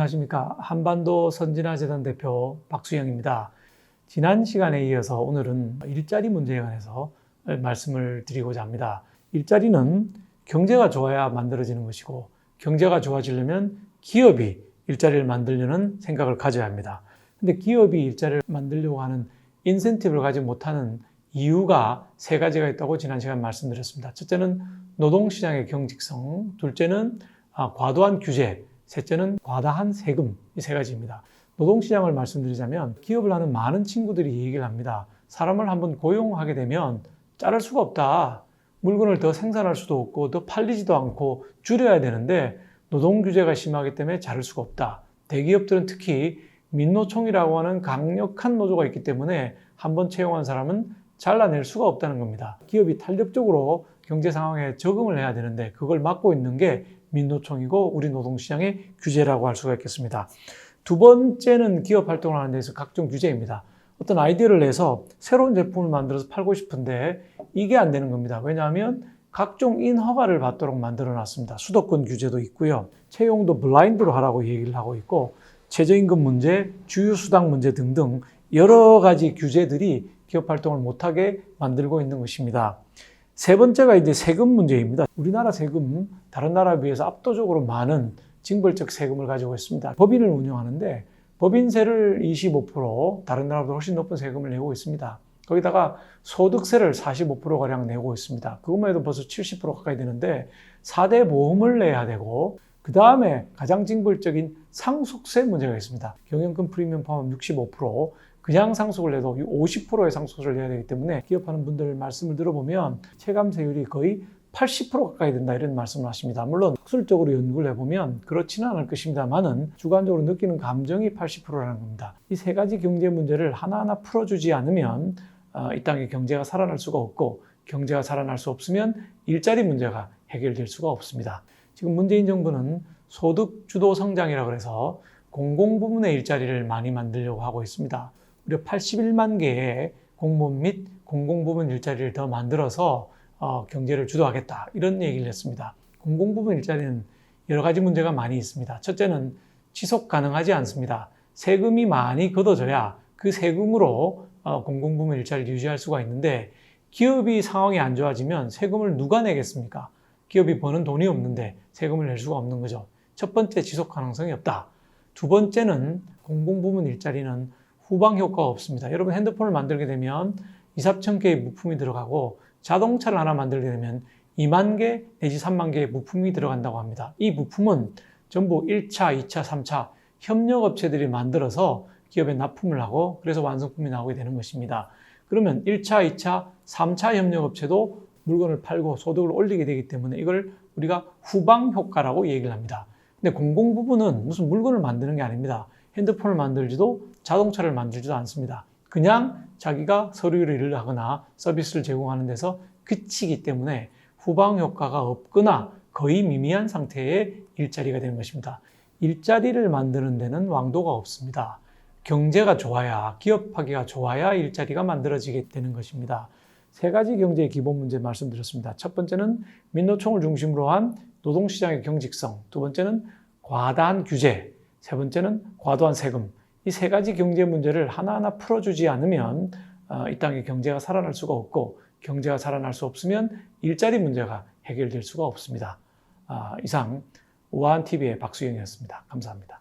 안녕하십니까. 한반도 선진화재단 대표 박수영입니다. 지난 시간에 이어서 오늘은 일자리 문제에 관해서 말씀을 드리고자 합니다. 일자리는 경제가 좋아야 만들어지는 것이고, 경제가 좋아지려면 기업이 일자리를 만들려는 생각을 가져야 합니다. 근데 기업이 일자리를 만들려고 하는 인센티브를 가지 못하는 이유가 세 가지가 있다고 지난 시간에 말씀드렸습니다. 첫째는 노동시장의 경직성, 둘째는 과도한 규제, 셋째는 과다한 세금, 이 세 가지입니다. 노동시장을 말씀드리자면 기업을 하는 많은 친구들이 얘기를 합니다. 사람을 한번 고용하게 되면 자를 수가 없다. 물건을 더 생산할 수도 없고 더 팔리지도 않고 줄여야 되는데 노동 규제가 심하기 때문에 자를 수가 없다. 대기업들은 특히 민노총이라고 하는 강력한 노조가 있기 때문에 한번 채용한 사람은 잘라낼 수가 없다는 겁니다. 기업이 탄력적으로 경제 상황에 적응을 해야 되는데 그걸 막고 있는 게 민노총이고 우리 노동시장의 규제라고 할 수가 있겠습니다. 두 번째는 기업 활동을 하는 데서 각종 규제입니다. 어떤 아이디어를 내서 새로운 제품을 만들어서 팔고 싶은데 이게 안 되는 겁니다. 왜냐하면 각종 인허가를 받도록 만들어 놨습니다. 수도권 규제도 있고요. 채용도 블라인드로 하라고 얘기를 하고 있고, 최저임금 문제, 주휴수당 문제 등등 여러 가지 규제들이 기업 활동을 못하게 만들고 있는 것입니다. 세 번째가 이제 세금 문제입니다. 우리나라 세금 다른 나라에 비해서 압도적으로 많은 징벌적 세금을 가지고 있습니다. 법인을 운영하는데 법인세를 25%, 다른 나라보다 훨씬 높은 세금을 내고 있습니다. 거기다가 소득세를 45%가량 내고 있습니다. 그것만 해도 벌써 70% 가까이 되는데 4대 보험을 내야 되고, 그 다음에 가장 징벌적인 상속세 문제가 있습니다. 경영권 프리미엄 포함 65%, 그냥 상속을 해도 50%의 상속세를 내야 되기 때문에 기업하는 분들 말씀을 들어보면 체감세율이 거의 80% 가까이 된다, 이런 말씀을 하십니다. 물론 학술적으로 연구를 해보면 그렇지는 않을 것입니다만은 주관적으로 느끼는 감정이 80%라는 겁니다. 이 세 가지 경제 문제를 하나하나 풀어주지 않으면 이 땅의 경제가 살아날 수가 없고, 경제가 살아날 수 없으면 일자리 문제가 해결될 수가 없습니다. 지금 문재인 정부는 소득 주도 성장이라고 해서 공공부문의 일자리를 많이 만들려고 하고 있습니다. 무려 81만 개의 공무원 및 공공부문 일자리를 더 만들어서 경제를 주도하겠다, 이런 얘기를 했습니다. 공공부문 일자리는 여러 가지 문제가 많이 있습니다. 첫째는 지속 가능하지 않습니다. 세금이 많이 걷어져야 그 세금으로 공공부문 일자리를 유지할 수가 있는데, 기업이 상황이 안 좋아지면 세금을 누가 내겠습니까? 기업이 버는 돈이 없는데 세금을 낼 수가 없는 거죠. 첫 번째, 지속 가능성이 없다. 두 번째는 공공부문 일자리는 후방 효과가 없습니다. 여러분 핸드폰을 만들게 되면 2,000~3,000 개의 부품이 들어가고, 자동차를 하나 만들게 되면 2만 개 내지 3만 개의 부품이 들어간다고 합니다. 이 부품은 전부 1차, 2차, 3차 협력업체들이 만들어서 기업에 납품을 하고 그래서 완성품이 나오게 되는 것입니다. 그러면 1차, 2차, 3차 협력업체도 물건을 팔고 소득을 올리게 되기 때문에 이걸 우리가 후방 효과라고 얘기를 합니다. 근데 공공부문은 무슨 물건을 만드는 게 아닙니다. 핸드폰을 만들지도 자동차를 만들지도 않습니다. 그냥 자기가 서류를 일을 하거나 서비스를 제공하는 데서 그치기 때문에 후방 효과가 없거나 거의 미미한 상태의 일자리가 되는 것입니다. 일자리를 만드는 데는 왕도가 없습니다. 경제가 좋아야, 기업하기가 좋아야 일자리가 만들어지게 되는 것입니다. 세 가지 경제의 기본 문제 말씀드렸습니다. 첫 번째는 민노총을 중심으로 한 노동시장의 경직성, 두 번째는 과다한 규제, 세 번째는 과도한 세금. 이 세 가지 경제 문제를 하나하나 풀어주지 않으면 이 땅의 경제가 살아날 수가 없고, 경제가 살아날 수 없으면 일자리 문제가 해결될 수가 없습니다. 이상 우아한TV의 박수영이었습니다. 감사합니다.